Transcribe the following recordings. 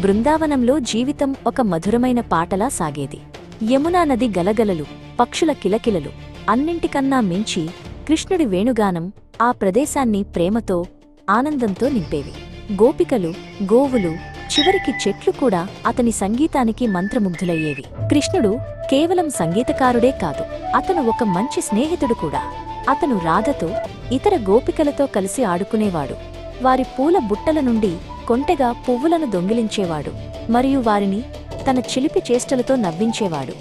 బృందావనంలో జీవితం ఒక మధురమైన పాటలా సాగేది. యమునా నది గలగలలు, పక్షుల కిలకిలలు, అన్నింటికన్నా మించి కృష్ణుడి వేణుగానం ఆ ప్రదేశాన్ని ప్రేమతో, ఆనందంతో నింపేవి. గోపికలు, గోవులు, చివరికి చెట్లు కూడా అతని సంగీతానికి మంత్రముగ్ధులయ్యేవి. కృష్ణుడు కేవలం సంగీతకారుడే కాదు, అతను ఒక మంచి స్నేహితుడు కూడా. అతను రాధతో, ఇతర గోపికలతో కలిసి ఆడుకునేవాడు. వారి పూల బుట్టల నుండి కొంటెగా పువ్వులను దొంగిలించేవాడు మరియు వారిని తన చిలిపి చేష్టలతో నవ్వించేవాడు.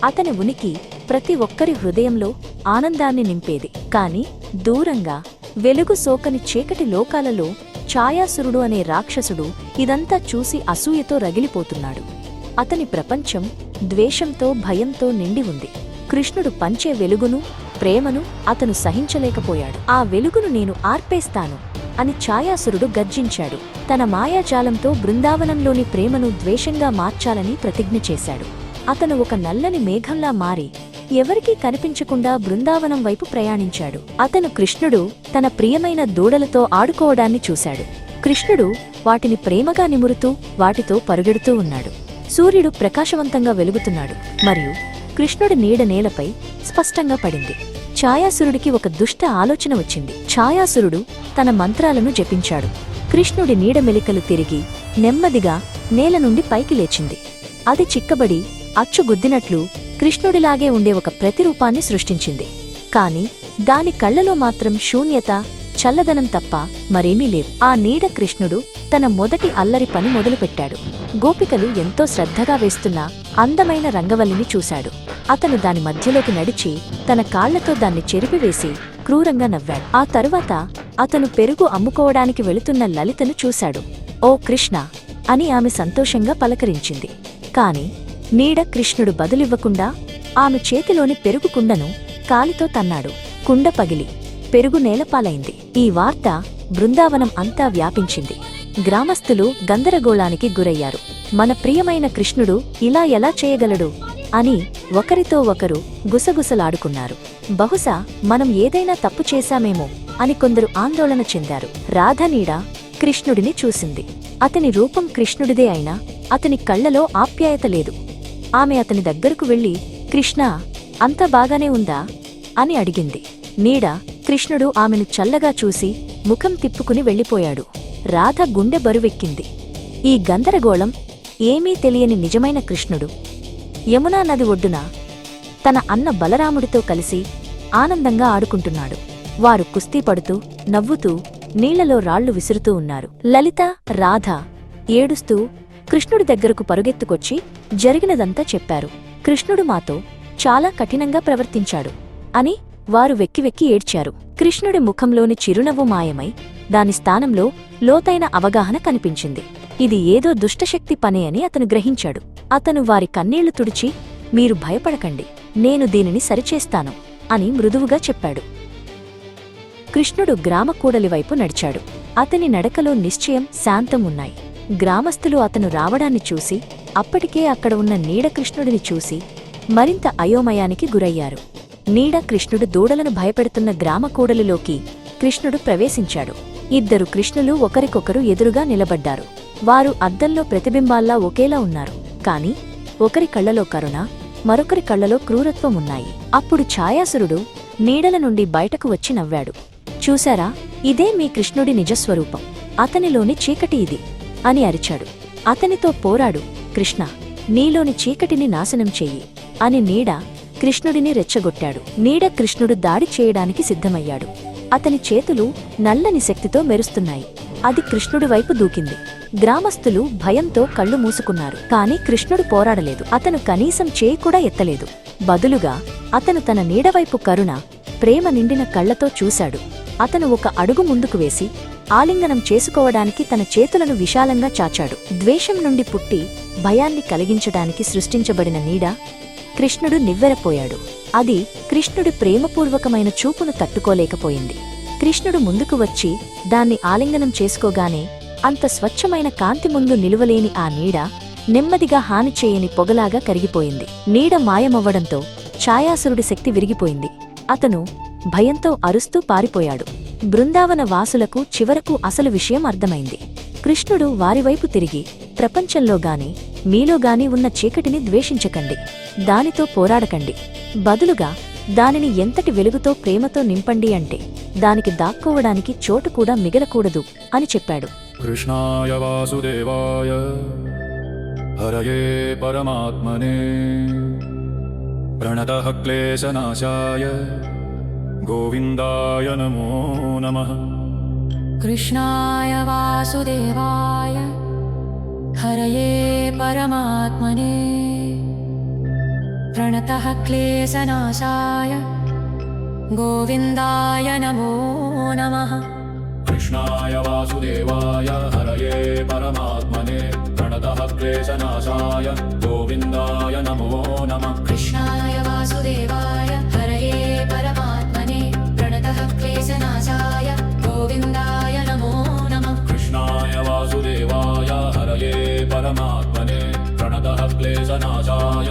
అతని ఉనికి ప్రతి ఒక్కరి హృదయంలో ఆనందాన్ని నింపేది. కాని దూరంగా, వెలుగు సోకని చీకటి లోకాలలో ఛాయాసురుడు అనే రాక్షసుడు ఇదంతా చూసి అసూయతో రగిలిపోతున్నాడు. అతని ప్రపంచం ద్వేషంతో, భయంతో నిండి ఉంది. కృష్ణుడు పంచే వెలుగును, ప్రేమను అతను సహించలేకపోయాడు. ఆ వెలుగును నేను ఆర్పేస్తాను అని ఛాయాసురుడు గర్జించాడు. తన మాయాజాలంతో బృందావనంలోని ప్రేమను ద్వేషంగా మార్చాలని ప్రతిజ్ఞ చేశాడు. అతను ఒక నల్లని మేఘంలా మారి ఎవరికీ కనిపించకుండా బృందావనం వైపు ప్రయాణించాడు. అతను కృష్ణుడు తన ప్రియమైన దూడలతో ఆడుకోవడాన్ని చూశాడు. కృష్ణుడు వాటిని ప్రేమగా నిమురుతూ వాటితో పరుగెడుతూ ఉన్నాడు. సూర్యుడు ప్రకాశవంతంగా వెలుగుతున్నాడు మరియు కృష్ణుడి నీడ నేలపై స్పష్టంగా పడింది. ఛాయాసురుడికి ఒక దుష్ట ఆలోచన వచ్చింది. ఛాయాసురుడు తన మంత్రాలను జపించాడు. కృష్ణుడి నీడ మెలికలు తిరిగి నెమ్మదిగా నేల నుండి పైకి లేచింది. అది చిక్కబడి అచ్చుగుద్దినట్లు కృష్ణుడిలాగే ఉండే ఒక ప్రతిరూపాన్ని సృష్టించింది. కాని దాని కళ్లలో మాత్రం శూన్యత, చల్లదనం తప్ప మరేమీ లేవు. ఆ నీడ కృష్ణుడు తన మొదటి అల్లరి పని మొదలుపెట్టాడు. గోపికలు ఎంతో శ్రద్ధగా వేస్తున్న అందమైన రంగవల్లిని చూశాడు. అతను దాని మధ్యలోకి నడిచి తన కాళ్లతో దాన్ని చెరిపివేసి క్రూరంగా నవ్వాడు. ఆ తరువాత అతను పెరుగు అమ్ముకోవడానికి వెళుతున్న లలితను చూశాడు. ఓ కృష్ణ అని ఆమె సంతోషంగా పలకరించింది. కాని నీడ కృష్ణుడు బదులివ్వకుండా ఆమె చేతిలోని పెరుగు కుండను కాలితో తన్నాడు. కుండ పగిలి పెరుగు నేలపాలైంది. ఈ వార్త బృందావనం అంతా వ్యాపించింది. గ్రామస్థులు గందరగోళానికి గురయ్యారు. మన ప్రియమైన కృష్ణుడు ఇలా ఎలా చేయగలడు అని ఒకరితో ఒకరు గుసగుసలాడుకున్నారు. బహుశా మనం ఏదైనా తప్పు చేశామేమో అని కొందరు ఆందోళన చెందారు. రాధనీడ కృష్ణుడిని చూసింది. అతని రూపం కృష్ణుడిదే అయినా అతని కళ్లలో ఆప్యాయత లేదు. ఆమె అతని దగ్గరకు వెళ్లి, కృష్ణా, అంతా బాగానే ఉందా అని అడిగింది. నీడ కృష్ణుడు ఆమెను చల్లగా చూసి ముఖం తిప్పుకుని వెళ్ళిపోయాడు. రాధ గుండె బరువెక్కింది. ఈ గందరగోళం ఏమీ తెలియని నిజమైన కృష్ణుడు యమునా నది ఒడ్డున తన అన్న బలరాముడితో కలిసి ఆనందంగా ఆడుకుంటున్నాడు. వారు కుస్తీ పడుతూ, నవ్వుతూ నీళ్లలో రాళ్లు విసురుతూ ఉన్నారు. లలిత, రాధ ఏడుస్తూ కృష్ణుడి దగ్గరకు పరుగెత్తుకొచ్చి జరిగినదంతా చెప్పారు. కృష్ణుడు మాతో చాలా కఠినంగా ప్రవర్తించాడు అని వారు వెక్కి ఏడ్చారు. కృష్ణుడి ముఖంలోని చిరునవ్వు మాయమై దాని స్థానంలో లోతైన అవగాహన కనిపించింది. ఇది ఏదో దుష్టశక్తి పనే అని అతను గ్రహించాడు. అతను వారి కన్నీళ్లు తుడిచి, మీరు భయపడకండి, నేను దీనిని సరిచేస్తాను అని మృదువుగా చెప్పాడు. కృష్ణుడు గ్రామకూడలివైపు నడిచాడు. అతని నడకలో నిశ్చయం, శాంతం ఉన్నాయి. గ్రామస్థులు అతను రావడాన్ని చూసి, అప్పటికే అక్కడ ఉన్న నీడ కృష్ణుడిని చూసి మరింత అయోమయానికి గురయ్యారు. నీడ కృష్ణుడు దూడలను భయపెడుతున్న గ్రామకూడలిలోకి కృష్ణుడు ప్రవేశించాడు. ఇద్దరు కృష్ణులు ఒకరికొకరు ఎదురుగా నిలబడ్డారు. వారు అద్దంలో ప్రతిబింబాల్లా ఒకేలా ఉన్నారు. కాని ఒకరి కళ్లలో కరుణ, మరొకరి కళ్లలో క్రూరత్వం ఉన్నాయి. అప్పుడు ఛాయాసురుడు నీడల నుండి బయటకు వచ్చి నవ్వాడు. చూశారా, ఇదే మీ కృష్ణుడి నిజస్వరూపం. అతనిలోని చీకటి ఇది అని అరిచాడు. అతనితో పోరాడు కృష్ణ, నీలోని చీకటిని నాశనం చెయ్యి అని నీడ కృష్ణుడిని రెచ్చగొట్టాడు. నీడ కృష్ణుడు దాడి చేయడానికి సిద్ధమయ్యాడు. అతని చేతులు నల్లని శక్తితో మెరుస్తున్నాయి. అది కృష్ణుడి వైపు దూకింది. గ్రామస్థులు భయంతో కళ్ళు మూసుకున్నారు. కాని కృష్ణుడు పోరాడలేదు. అతను కనీసం చేయి కూడా ఎత్తలేదు. బదులుగా అతను తన నీడవైపు కరుణ, ప్రేమ నిండిన కళ్లతో చూశాడు. అతను ఒక అడుగు ముందుకు వేసి ఆలింగనం చేసుకోవడానికి తన చేతులను విశాలంగా చాచాడు. ద్వేషం నుండి పుట్టి భయాన్ని కలిగించడానికి సృష్టించబడిన నీడ కృష్ణుడు నివ్వెరపోయాడు. అది కృష్ణుడి ప్రేమపూర్వకమైన చూపును తట్టుకోలేకపోయింది. కృష్ణుడు ముందుకు వచ్చి దాన్ని ఆలింగనం చేసుకోగానే అంత స్వచ్ఛమైన కాంతి ముందు నిలువలేని ఆ నీడ నెమ్మదిగా హాని చేయని పొగలాగా కరిగిపోయింది. నీడ మాయమవ్వడంతో ఛాయాసురుడి శక్తి విరిగిపోయింది. అతను భయంతో అరుస్తూ పారిపోయాడు. బృందావన వాసులకు చివరకు అసలు విషయం అర్థమైంది. కృష్ణుడు వారివైపు తిరిగి, ప్రపంచంలోగాని మీలోగాని ఉన్న చీకటిని ద్వేషించకండి, దానితో పోరాడకండి, బదులుగా దానిని ఎంతటి వెలుగుతో ప్రేమతో నింపండి అంటే దానికి దాక్కోవడానికి చోటు కూడా మిగలకూడదు అని చెప్పాడు. కృష్ణాయ వాసుదేవాయ హరయే పరమాత్మనే ప్రణతః క్లేశనాశాయ గోవిందాయ నమో నమః. कृष्णाय वासुदेवाय हरये परमात्मने प्रणतः क्लेशनाशाय गोविन्दाय नमो नमः. కృష్ణాయ వాసుదేవాయ హరయే పరమాత్మనే ప్రణతః క్లేశనాశాయ గోవిందాయ నమో నమః. कृष्णाय वासुदेवाय हरये परमात्मने प्रणतः क्लेशनाशाय गोविन्दाय नमो नमः. కృష్ణాయ వాసుదేవాయ హరయే పరమాత్మనే ప్రణతః క్లేశనాశాయ